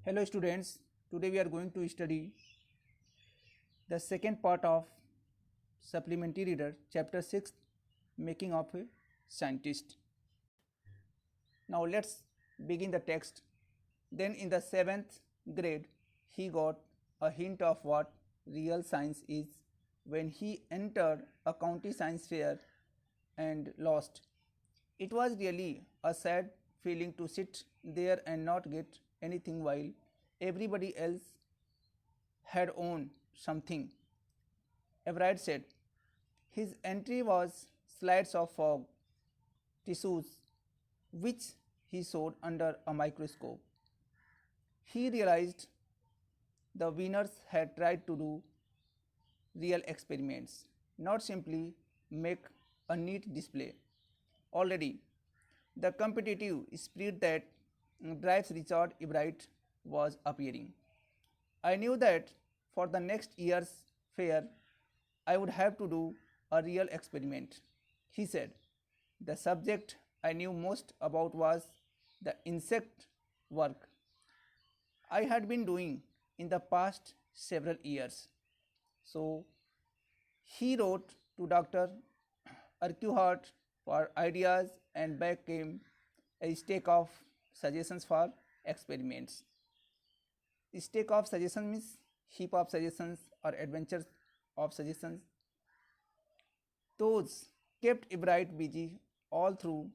Hello students, today we are going to study the second part of Supplementary Reader, Chapter 6, Making of a Scientist. Now let's begin the text. Then in the 7th grade, he got a hint of what real science is when he entered a county science fair and lost. It was really a sad feeling to sit there and not get anything while everybody else had won something. Everett said. His entry was slides of fog tissues which he showed under a microscope. He realized the winners had tried to do real experiments, not simply make a neat display. Already, the competitive spirit that drives Richard Everett was appearing. I knew that for the next year's fair, I would have to do a real experiment, he said. The subject I knew most about was the insect work I had been doing in the past several years. So he wrote to Dr. Urquhart for ideas, and back came a stack of suggestions for experiments. Stack of suggestions means heap of suggestions or adventures of suggestions. Those kept Everett busy all through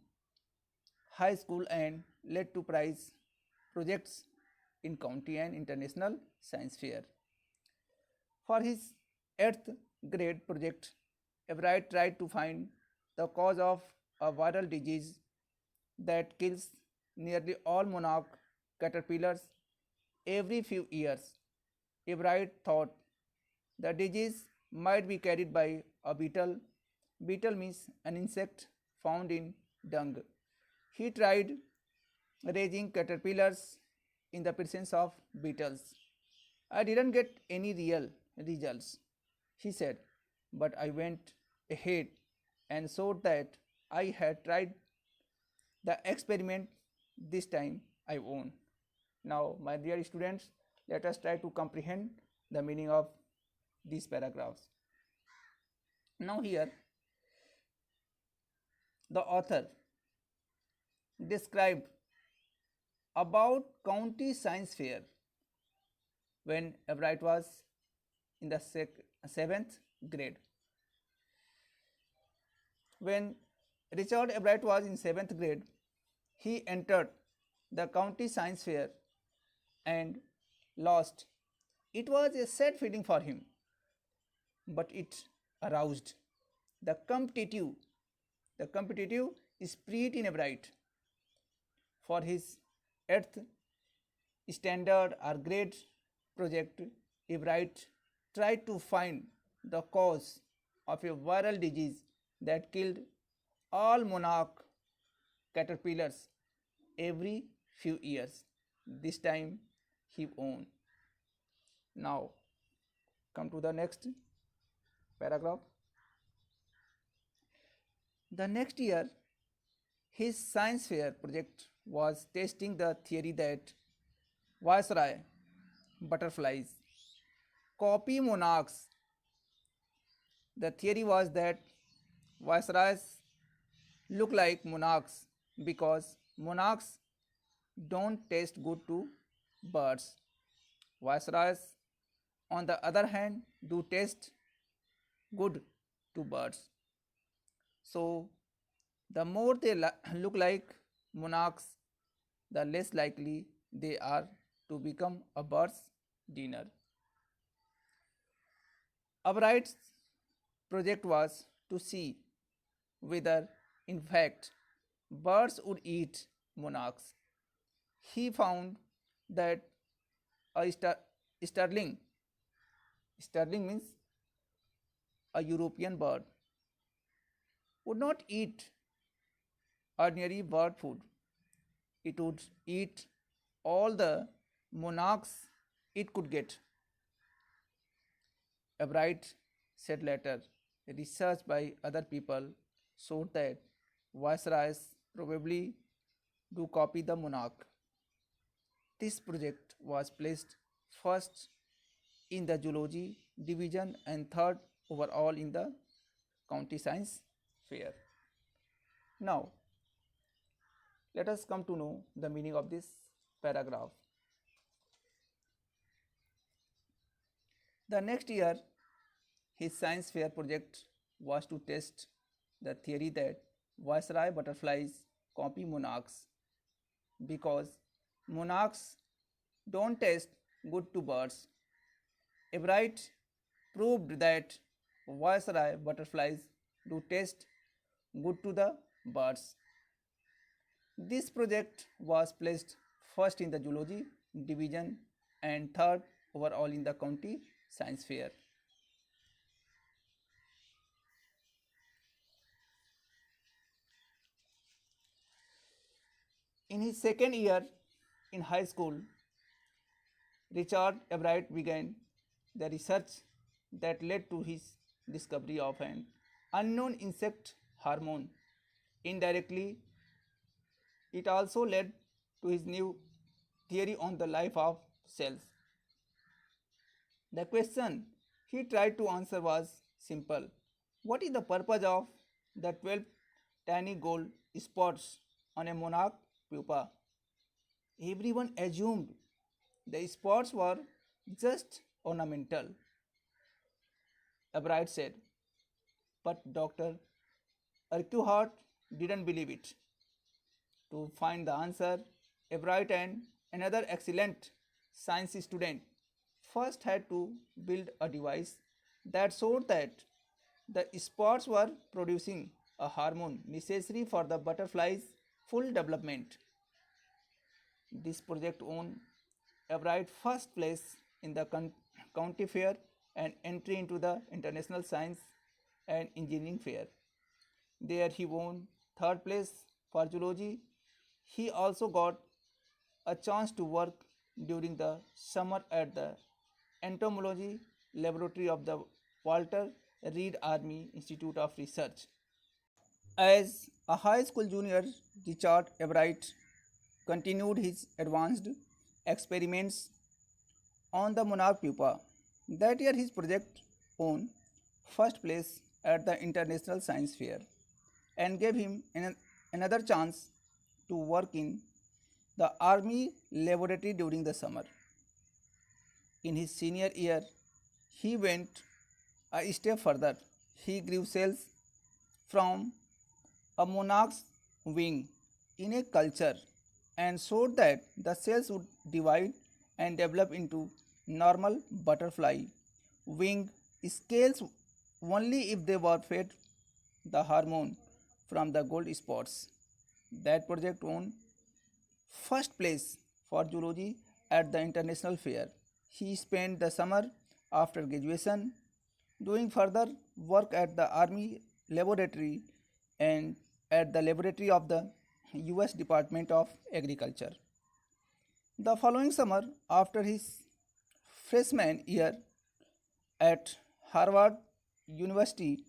high school and led to prize projects in county and international science fair. For his 8th grade project, Everett tried to find the cause of a viral disease that kills nearly all monarch caterpillars every few years. Everett thought the disease might be carried by a beetle. Beetle means an insect found in dung. He tried raising caterpillars in the presence of beetles. I didn't get any real results, he said, but I went ahead and showed that I had tried the experiment. This time I won. Now, my dear students, let us try to comprehend the meaning of these paragraphs. Now, here the author described about county science fair when Everett was in the 7th grade. When Richard Everett was in 7th grade, he entered the county science fair and lost. It was a sad feeling for him, but it aroused the competitive, the competitive spirit in Everett. For his 8th standard or grade project, Everett tried to find the cause of a viral disease that killed all monarch caterpillars every few years. This time he won. Now come to the next paragraph. The next year, his science fair project was testing the theory that viceroy butterflies copy monarchs. The theory was that viceroys look like monarchs because monarchs don't taste good to birds. Viceroys, on the other hand, do taste good to birds. So, the more they look like monarchs, the less likely they are to become a bird's dinner. Everett's project was to see whether, in fact, birds would eat monarchs. He found that a starling, starling means a European bird, would not eat ordinary bird food. It would eat all the monarchs it could get. Everett said later, research by other people showed that viceroys probably do copy the monarch. This project was placed first in the zoology division and third overall in the county science fair. Now, let us come to know the meaning of this paragraph. The next year, his science fair project was to test the theory that viceroy butterflies copy monarchs because monarchs don't taste good to birds. Everett proved that viceroy butterflies do taste good to the birds. This project was placed first in the zoology division and third overall in the county science fair. In his second year in high school, Richard Everett began the research that led to his discovery of an unknown insect hormone. Indirectly, it also led to his new theory on the life of cells. The question he tried to answer was simple. What is the purpose of the 12 tiny gold spots on a monarch pupa? Everyone assumed the spots were just ornamental. Everett said, but Dr. Urquhart didn't believe it. To find the answer, Everett and another excellent science student first had to build a device that showed that the spots were producing a hormone necessary for the butterfly's full development. This project won Everett first place in the county fair and entry into the International Science and Engineering Fair. There he won third place for zoology. He also got a chance to work during the summer at the entomology laboratory of the Walter Reed Army Institute of Research. As a high school junior, Richard Everett continued his advanced experiments on the monarch pupa. That year, his project won first place at the International Science Fair and gave him another chance to work in the Army laboratory during the summer. In his senior year, he went a step further. He grew cells from a monarch's wing in a culture and showed that the cells would divide and develop into normal butterfly wing scales only if they were fed the hormone from the gold spots. That project won first place for zoology at the international fair. He spent the summer after graduation doing further work at the Army laboratory and at the laboratory of the US Department of Agriculture. The following summer, after his freshman year at Harvard University,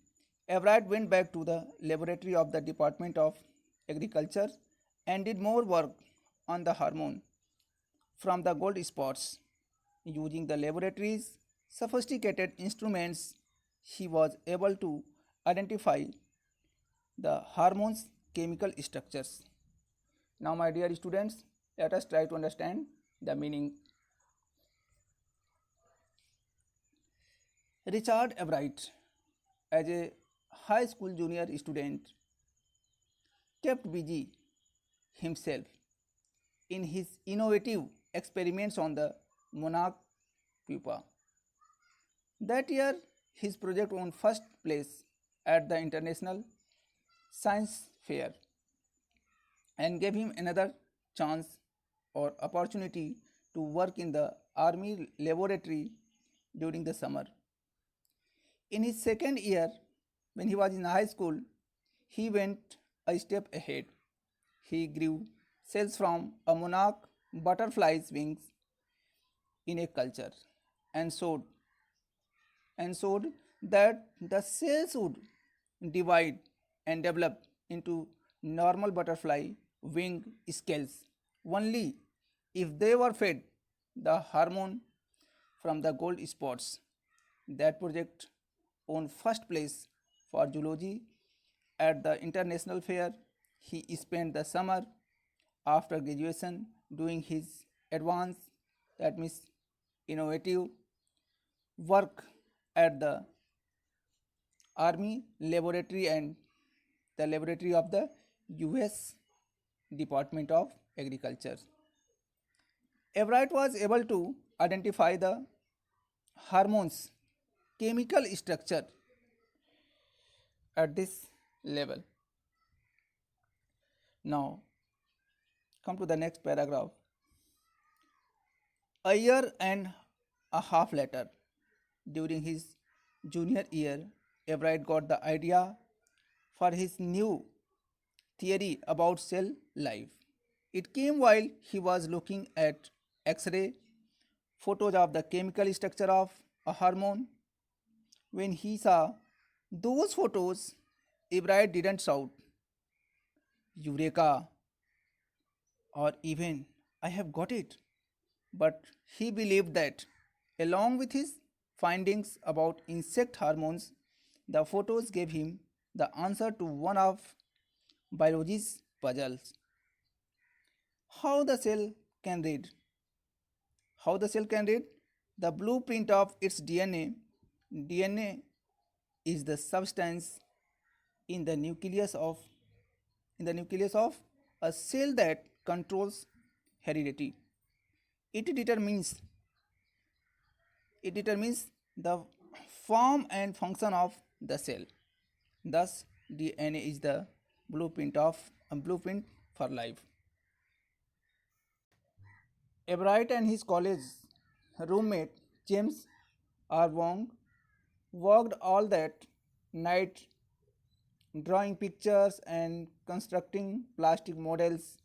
Everett went back to the laboratory of the Department of Agriculture and did more work on the hormone from the gold spots. Using the laboratory's sophisticated instruments, he was able to identify the hormone's chemical structures. Now, my dear students, let us try to understand the meaning. Richard Everett, as a high school junior student, kept busy himself in his innovative experiments on the monarch pupa. That year, his project won first place at the International Science Fair and gave him another chance or opportunity to work in the Army laboratory during the summer. In his second year, when he was in high school, he went a step ahead. He grew cells from a monarch butterfly's wings in a culture and showed that the cells would divide and develop into normal butterfly wing scales only if they were fed the hormone from the gold spots. That project won first place for zoology at the international fair. He spent the summer after graduation doing his advanced, that means innovative work at the army laboratory and the laboratory of the US Department of Agriculture. Everett was able to identify the hormones chemical structure at this level. Now, come to the next paragraph. A year and a half later, during his junior year, Everett got the idea for his new theory about cell life. It came while he was looking at X ray photos of the chemical structure of a hormone. When he saw those photos, Everett didn't shout, Eureka, or even, I have got it. But he believed that, along with his findings about insect hormones, the photos gave him the answer to one of biology's puzzles. How the cell can read. How the cell can read the blueprint of its DNA. DNA is the substance in the nucleus of a cell that controls heredity. It determines it determines the form and function of the cell. Thus, DNA is the blueprint of a blueprint for life. Everett and his college roommate James R. Wong worked all that night drawing pictures and constructing plastic models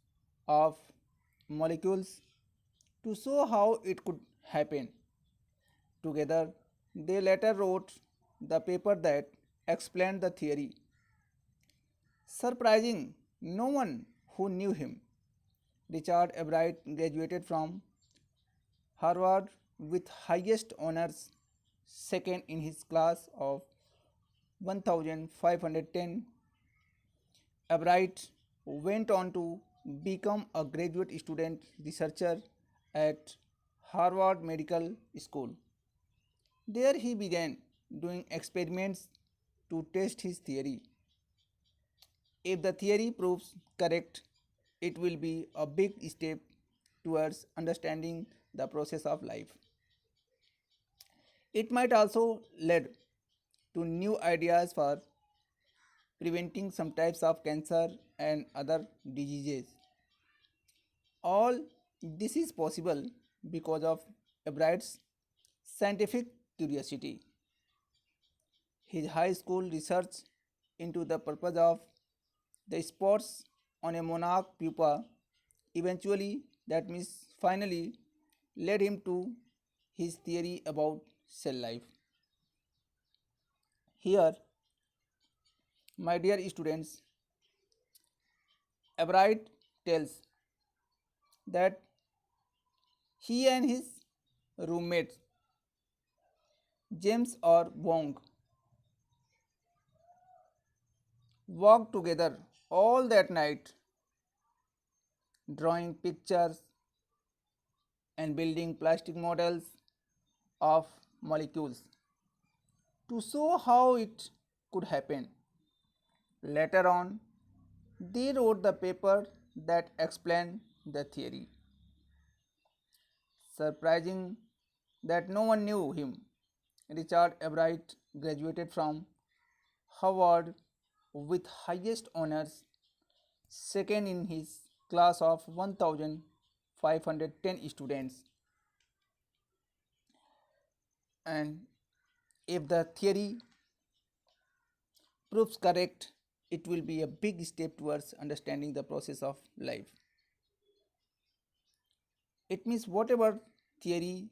of molecules to show how it could happen. Together, they later wrote the paper that explained the theory. Surprising no one who knew him, Richard Everett graduated from Harvard with highest honors, second in his class of 1510. Everett went on to become a graduate student researcher at Harvard Medical School. There he began doing experiments to test his theory. If the theory proves correct, it will be a big step towards understanding the process of life. It might also lead to new ideas for preventing some types of cancer and other diseases. All this is possible because of Everett's scientific curiosity. His high school research into the purpose of the spots on a monarch pupa eventually, that means finally, led him to his theory about cell life. Here, my dear students, Everett tells that he and his roommate James or Wong worked together all that night drawing pictures and building plastic models of molecules to show how it could happen. Later on, they wrote the paper that explained the theory. Surprising that no one knew him, Richard Everett graduated from Harvard with highest honors, second in his class of 1510 students. And if the theory proves correct, it will be a big step towards understanding the process of life. It means whatever theory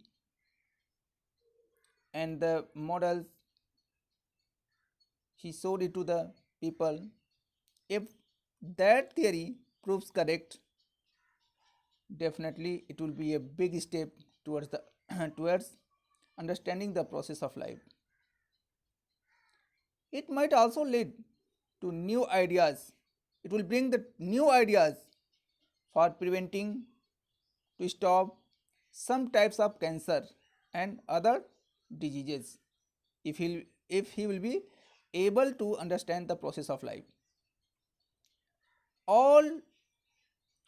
and the models he showed it to the people, if that theory proves correct, Definitely, it will be a big step towards the towards understanding the process of life. It might also lead to new ideas. It will bring the new ideas for preventing, to stop some types of cancer and other diseases, if he will be able to understand the process of life. All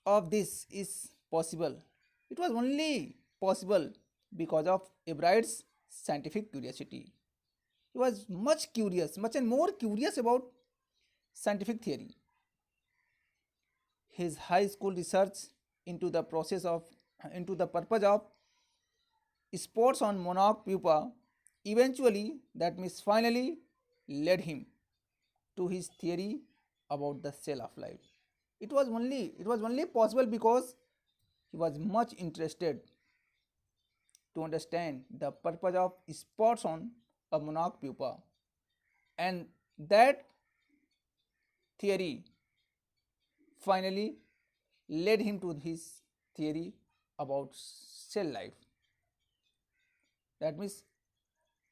of this is possible. It was only possible because of Ebrard's scientific curiosity. He was much curious, much and more curious about scientific theory. His high school research into the process of into the purpose of sports on monarch pupa eventually, that means finally, led him to his theory about the cell of life. It was only possible because he was much interested to understand the purpose of spots on a monarch pupa, and that theory finally led him to his theory about cell life. That means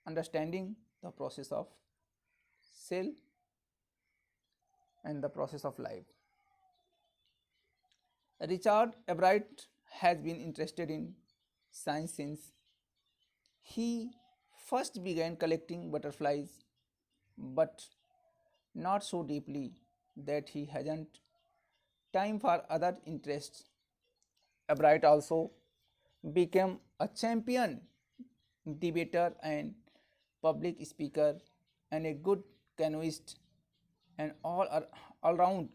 understanding the process of cell and the process of life. Richard Ebright has been interested in science since he first began collecting butterflies, but not so deeply that he hasn't time for other interests. Ebright also became a champion debater and public speaker and a good canoeist and all round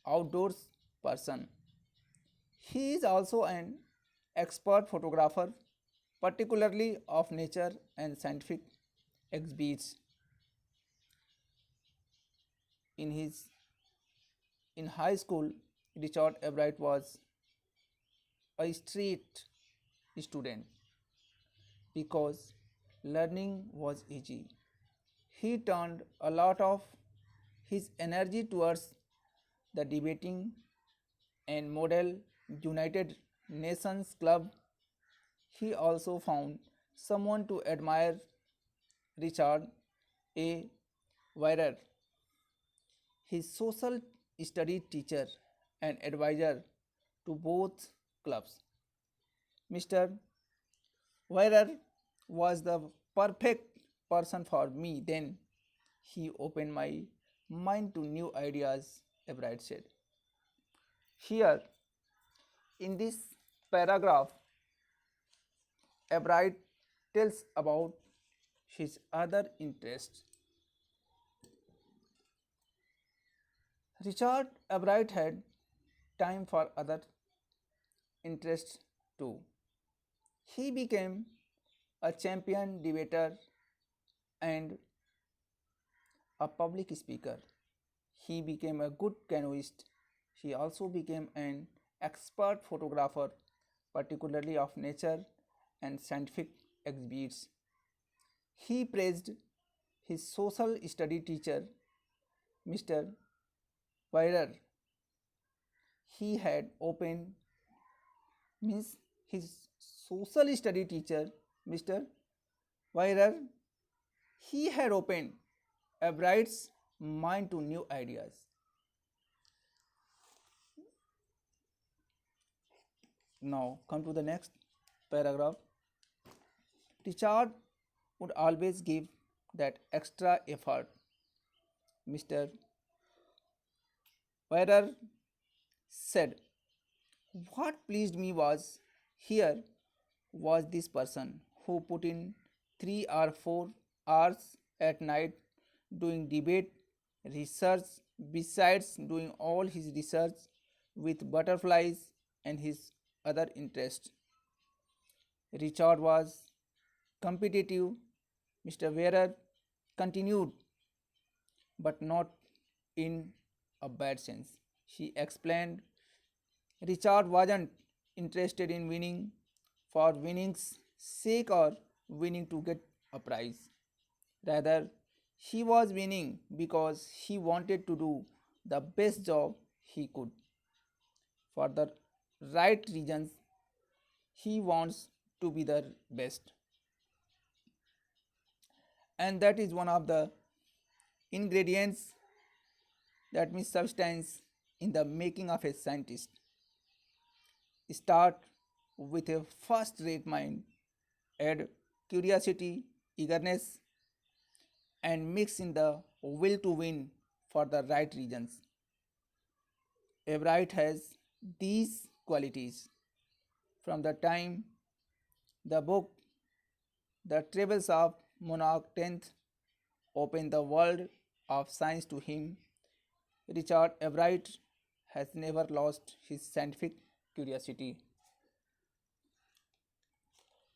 outdoors person. He is also an expert photographer, particularly of nature and scientific exhibits. In his in high school, Richard Ebright was a street student because learning was easy. He turned a lot of his energy towards the debating and model United Nations Club. He also found someone to admire, Richard A. Weirer, his social study teacher and advisor to both clubs. Mr. Weirer was the perfect person for me then. He opened my mind to new ideas, Ebright said. Here, in this paragraph, Ebright tells about his other interests. Richard Ebright had time for other interests too. He became a champion debater and a public speaker. He became a good canoeist. He also became an expert photographer, particularly of nature and scientific exhibits. He praised his social study teacher, Mr. Weirer. He had opened means his social study teacher, Mr. Weirer, he had opened Ebright's mind to new ideas. Now come to the next paragraph. Richard would always give that extra effort. Mr. Weirer said, what pleased me was here was this person who put in 3 or 4 hours at night doing debate research besides doing all his research with butterflies and his other interests. Richard was competitive, Mr. Werer continued, but not in a bad sense. She explained Richard wasn't interested in winning for winning's sake or winning to get a prize. Rather, he was winning because he wanted to do the best job he could. Further, right reasons he wants to be the best. And that is one of the ingredients, that means substance, in the making of a scientist. Start with a first rate mind, add curiosity, eagerness, and mix in the will to win for the right reasons. Everett has these qualities. From the time the book The Travels of Monarch X opened the world of science to him, Richard Everett has never lost his scientific curiosity.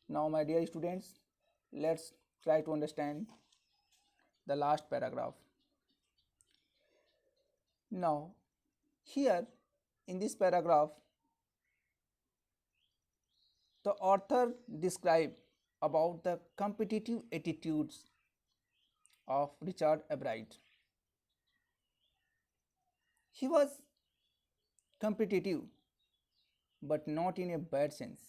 Now, my dear students, let's try to understand the last paragraph. Now, here in this paragraph, the author describes about the competitive attitudes of Richard Everett. He was competitive, but not in a bad sense.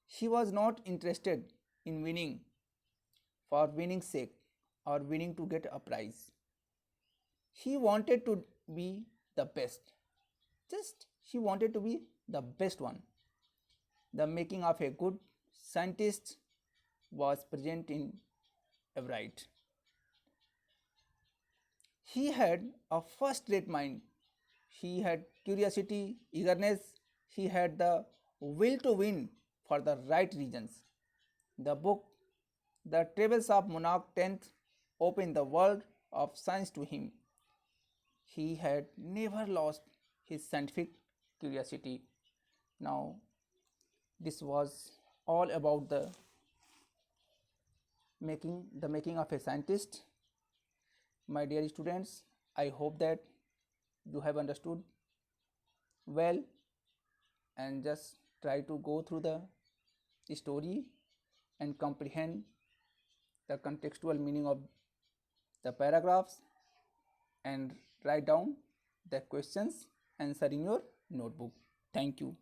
He was not interested in winning for winning's sake or winning to get a prize. He wanted to be the best. Just he wanted to be the best one. The making of a good scientist was present in Everett. He had a first rate mind. He had curiosity, eagerness, he had the will to win for the right reasons. The book, The Travels of Monarch X, opened the world of science to him. He had never lost his scientific curiosity. Now, this was all about the making of a scientist. My dear students, I hope that you have understood well, and just try to go through the story and comprehend the contextual meaning of the paragraphs, and write down the questions answer in your notebook. Thank you.